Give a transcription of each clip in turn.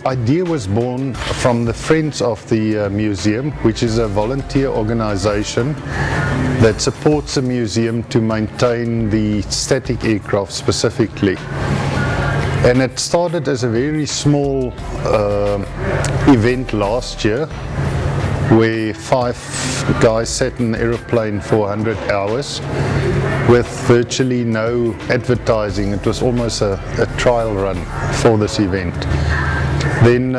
idea was born from the Friends of the Museum, which is a volunteer organization that supports the museum to maintain the static aircraft specifically. And it started as a very small event last year, where 5 guys sat in an aeroplane for 100 hours with virtually no advertising. It was almost a trial run for this event. Then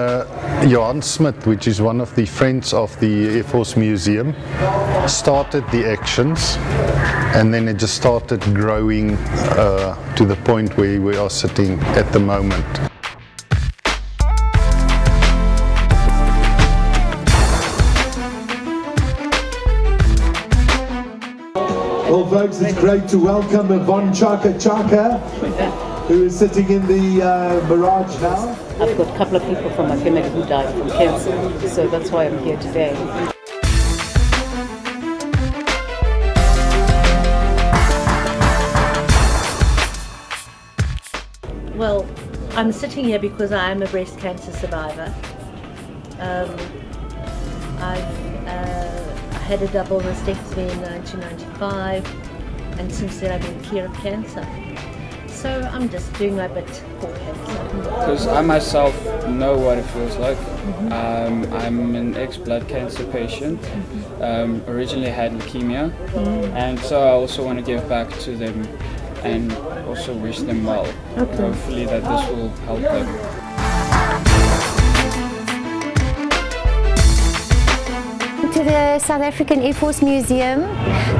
Johan Smith, which is one of the Friends of the Air Force Museum, started the actions, and then it just started growing to the point where we are sitting at the moment. Well folks, it's great to welcome Yvonne Chaka Chaka, who is sitting in the Mirage now. I've got a couple of people from my family who died from cancer, so that's why I'm here today. Well, I'm sitting here because I am a breast cancer survivor. I had a double mastectomy in 1995, and since then I've been clear of cancer. So I'm just doing my bit for cancer. Because I myself know what it feels like. I'm an ex-blood cancer patient, originally had leukemia, and so I also want to give back to them and also wish them well. Okay. Hopefully that this will help them. To the South African Air Force Museum.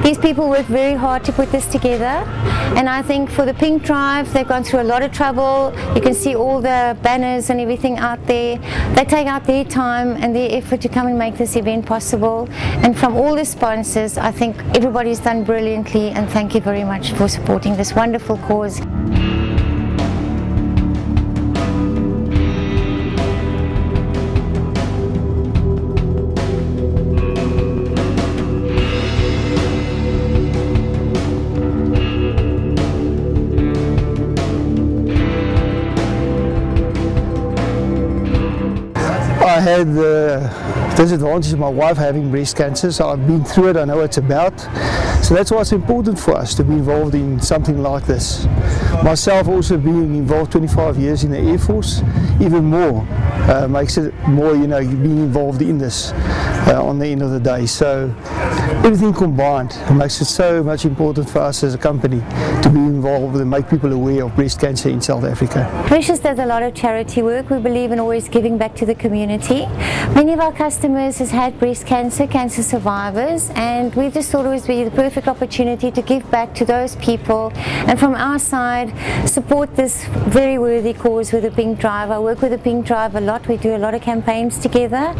These people worked very hard to put this together, and I think for the Pink Drive they've gone through a lot of trouble. You can see all the banners and everything out there. They take out their time and their effort to come and make this event possible, and from all the sponsors I think everybody's done brilliantly, and thank you very much for supporting this wonderful cause. I had the disadvantage of my wife having breast cancer, so I've been through it, I know what it's about. So that's why it's important for us to be involved in something like this. Myself also being involved 25 years in the Air Force, even more makes it more, you know, being involved in this on the end of the day. So everything combined makes it so much important for us as a company to be involved and make people aware of breast cancer in South Africa. Precious does a lot of charity work. We believe in always giving back to the community. Many of our customers has had breast cancer, cancer survivors, and we just thought it would be the perfect opportunity to give back to those people, and from our side support this very worthy cause with the Pink Drive. I work with the Pink Drive a lot. We do a lot of campaigns together.